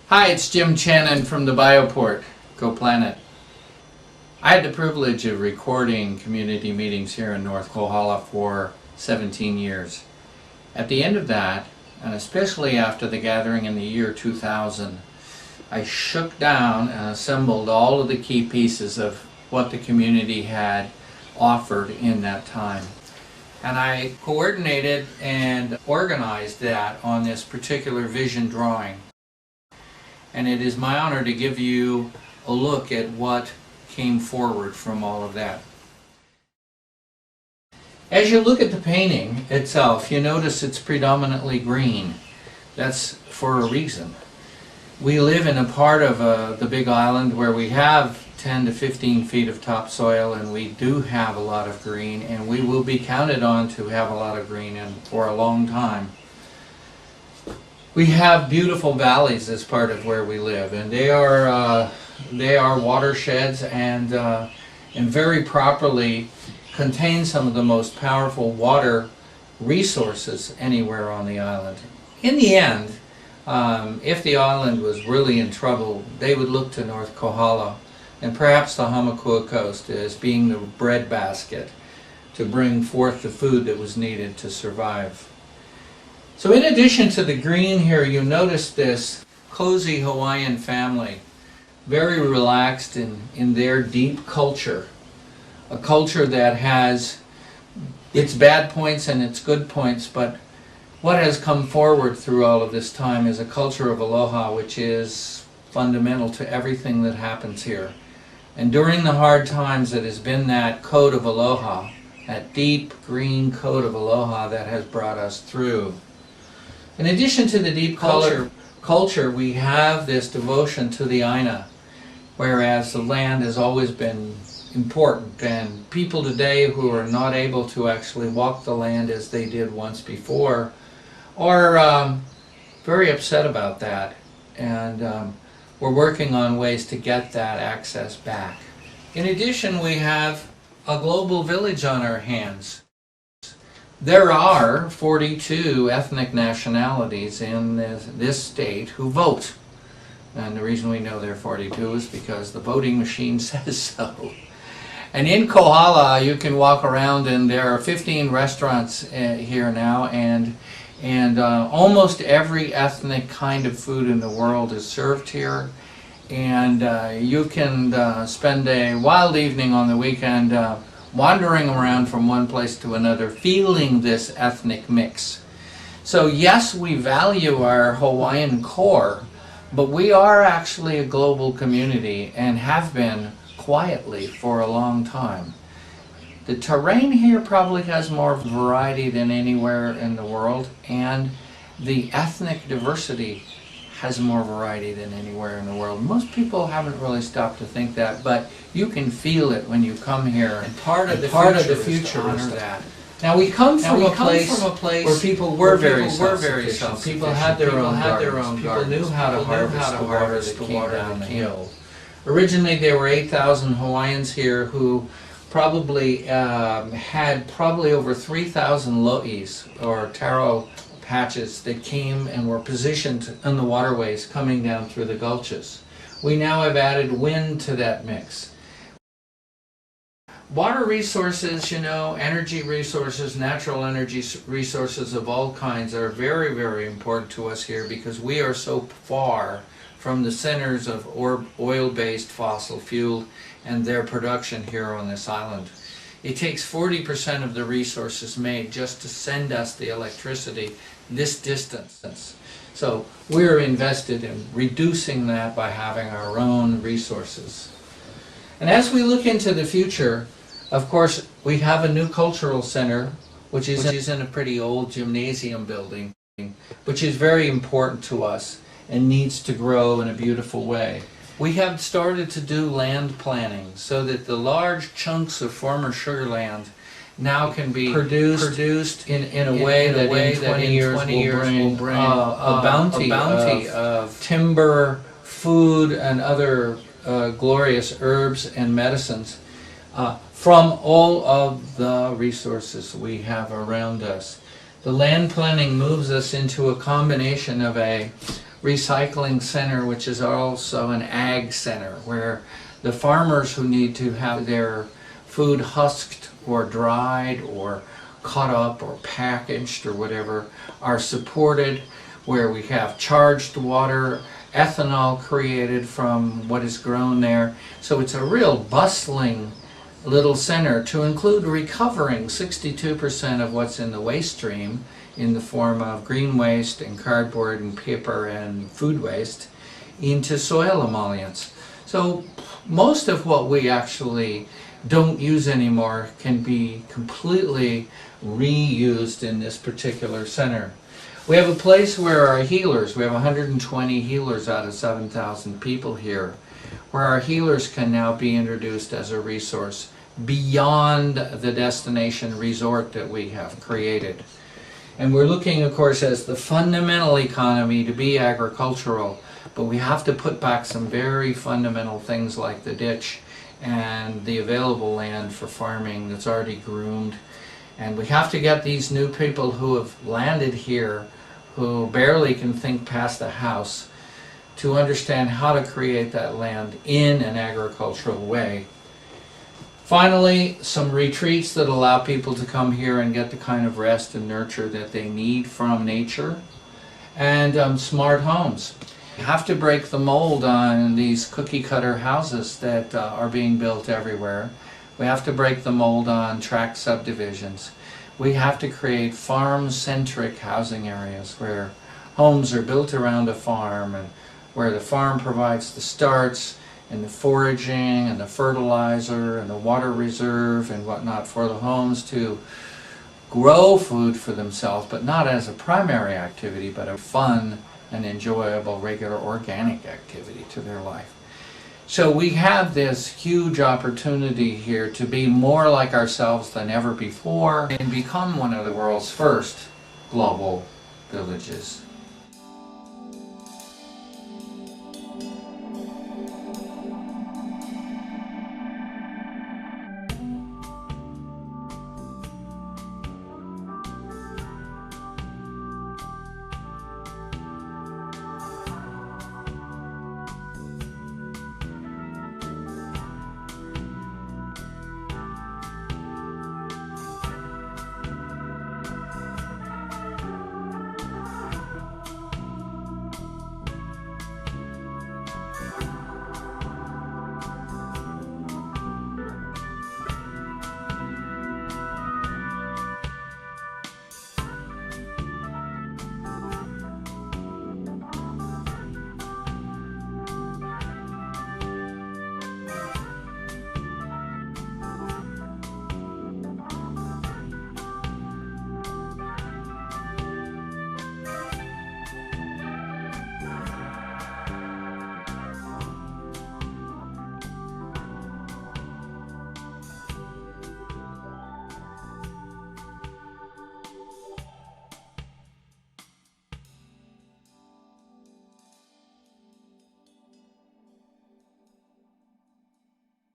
Hi, it's Jim Channon from the Bioport. Go Planet. I had the privilege of recording community meetings here in North Kohala for 17 years. At the end of that, and especially after the gathering in the year 2000, I shook down and assembled all of the key pieces of what the community had offered in that time. And I coordinated and organized that on this particular vision drawing. And it is my honor to give you a look at what came forward from all of that. As you look at the painting itself, you notice it's predominantly green. That's for a reason. We live in a part of the Big Island where we have 10 to 15 feet of topsoil, and we do have a lot of green, and we will be counted on to have a lot of green for a long time. We have beautiful valleys as part of where we live, and they are watersheds and very properly contain some of the most powerful water resources anywhere on the island. In the end, if the island was really in trouble, they would look to North Kohala and perhaps the Hamakua Coast as being the breadbasket to bring forth the food that was needed to survive. So in addition to the green here, you notice this cozy Hawaiian family, very relaxed in their deep culture, a culture that has its bad points and its good points, but what has come forward through all of this time is a culture of aloha, which is fundamental to everything that happens here. And during the hard times, it has been that code of aloha, that deep green code of aloha that has brought us through. In addition to the deep culture, we have this devotion to the Aina, whereas the land has always been important, and people today who are not able to actually walk the land as they did once before are very upset about that, and we're working on ways to get that access back. In addition, we have a global village on our hands. There are 42 ethnic nationalities in this state who vote. And the reason we know there are 42 is because the voting machine says so. And in Kohala, you can walk around, and there are 15 restaurants here now, and almost every ethnic kind of food in the world is served here. And you can spend a wild evening on the weekend wandering around from one place to another, feeling this ethnic mix. So yes, we value our Hawaiian core, but we are actually a global community and have been quietly for a long time. The terrain here probably has more variety than anywhere in the world, and the ethnic diversity has more variety than anywhere in the world. Most people haven't really stopped to think that, but you can feel it when you come here. And part of the future is that. Now we come from a place where people were very self-sufficient. People had their own gardens. People knew how to harvest the water down the hill. Originally there were 8,000 Hawaiians here who probably had over 3,000 lo'is, or taro patches, that came and were positioned in the waterways coming down through the gulches. We now have added wind to that mix. Water resources, energy resources, natural energy resources of all kinds are very, very important to us here because we are so far from the centers of oil-based fossil fuel and their production here on this island. It takes 40% of the resources made just to send us the electricity this distance. So we're invested in reducing that by having our own resources. And as we look into the future, of course, we have a new cultural center, which is in a pretty old gymnasium building, which is very important to us and needs to grow in a beautiful way. We have started to do land planning so that the large chunks of former sugar land now can be produced in a way that in 20 years will bring a bounty of timber, food, and other glorious herbs and medicines from all of the resources we have around us. The land planning moves us into a combination of a recycling center, which is also an ag center, where the farmers who need to have their food husked or dried or cut up or packaged or whatever are supported, where we have charged water, ethanol created from what is grown there. So it's a real bustling little center, to include recovering 62% of what's in the waste stream in the form of green waste and cardboard and paper and food waste into soil emollients. So most of what we actually don't use anymore can be completely reused in this particular center. We have a place where our healers, we have 120 healers out of 7,000 people here, where our healers can now be introduced as a resource beyond the destination resort that we have created. And we're looking, of course, as the fundamental economy to be agricultural, but we have to put back some very fundamental things like the ditch and the available land for farming that's already groomed. And we have to get these new people who have landed here, who barely can think past a house, to understand how to create that land in an agricultural way. Finally, some retreats that allow people to come here and get the kind of rest and nurture that they need from nature, and smart homes. We have to break the mold on these cookie cutter houses that are being built everywhere. We have to break the mold on tract subdivisions. We have to create farm-centric housing areas where homes are built around a farm and where the farm provides the starts and the foraging and the fertilizer and the water reserve and whatnot for the homes to grow food for themselves, but not as a primary activity, but a fun and enjoyable, regular, organic activity to their life. So we have this huge opportunity here to be more like ourselves than ever before and become one of the world's first global villages.